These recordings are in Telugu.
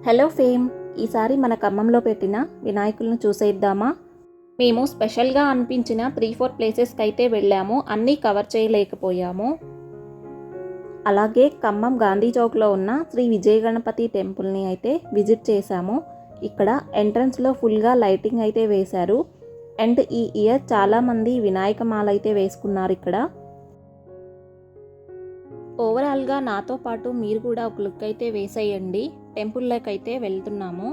హలో ఫేమ్, ఈసారి మన ఖమ్మంలో పెట్టిన వినాయకులను చూసేద్దామా? మేము స్పెషల్గా అనిపించిన 3-4 ప్లేసెస్కి అయితే వెళ్ళాము. అన్నీ కవర్ చేయలేకపోయాము. అలాగే ఖమ్మం గాంధీ చౌక్లో ఉన్న శ్రీ విజయ గణపతి టెంపుల్ని అయితే విజిట్ చేశాము. ఇక్కడ ఎంట్రన్స్లో ఫుల్గా లైటింగ్ అయితే వేశారు. అండ్ ఈ ఇయర్ చాలామంది వినాయక మాల అయితే వేసుకున్నారు ఇక్కడ. ఓవరాల్గా నాతో పాటు మీరు కూడా ఒక లుక్ అయితే వేసేయండి. టెంపుల్లోకి అయితే వెళ్తున్నాము.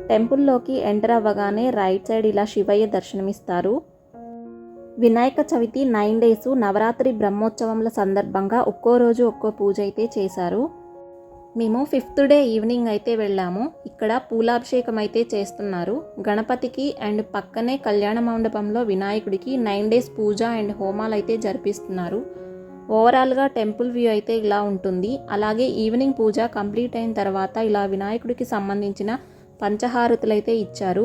టెంపుల్లోకి ఎంటర్ అవ్వగానే రైట్ సైడ్ ఇలా శివయ్య దర్శనమిస్తారు. వినాయక చవితి 9 డేస్ నవరాత్రి బ్రహ్మోత్సవంల సందర్భంగా ఒక్కో రోజు ఒక్కో పూజ అయితే చేశారు. మేము 5th డే ఈవినింగ్ అయితే వెళ్ళాము. ఇక్కడ పూలాభిషేకం అయితే చేస్తున్నారు గణపతికి. అండ్ పక్కనే కళ్యాణ మండపంలో వినాయకుడికి 9 డేస్ పూజ అండ్ హోమాలు అయితే జరిపిస్తున్నారు. ఓవరాల్గా టెంపుల్ వ్యూ అయితే ఇలా ఉంటుంది. అలాగే ఈవినింగ్ పూజ కంప్లీట్ అయిన తర్వాత ఇలా వినాయకుడికి సంబంధించిన పంచహారతులు అయితే ఇచ్చారు.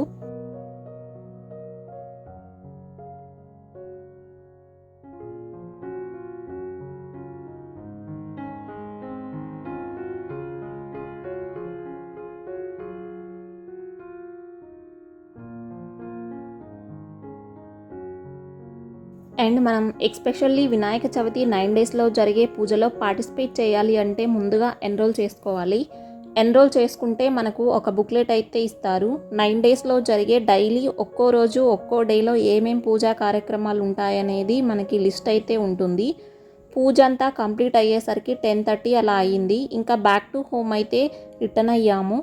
అండ్ మనం ఎస్పెషల్లీ వినాయక చవితి 9 డేస్లో జరిగే పూజలో పార్టిసిపేట్ చేయాలి అంటే ముందుగా ఎన్రోల్ చేసుకోవాలి. ఎన్రోల్ చేసుకుంటే మనకు ఒక బుక్లెట్ అయితే ఇస్తారు. 9 డేస్లో జరిగే డైలీ ఒక్కో రోజు ఒక్కో డేలో ఏమేం పూజా కార్యక్రమాలు ఉంటాయనేది మనకి లిస్ట్ అయితే ఉంటుంది. పూజ అంతా కంప్లీట్ అయ్యేసరికి 10:30 అలా అయ్యింది. ఇంకా బ్యాక్ టు హోమ్ అయితే రిటర్న్ అయ్యాము.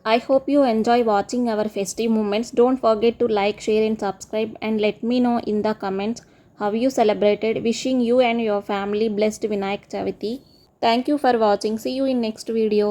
I hope you enjoy watching our festive moments. Don't forget to like, share and subscribe, and let me know in the comments how you celebrated. Wishing you and your family blessed Vinayak Chaviti. Thank you for watching. See you in next video.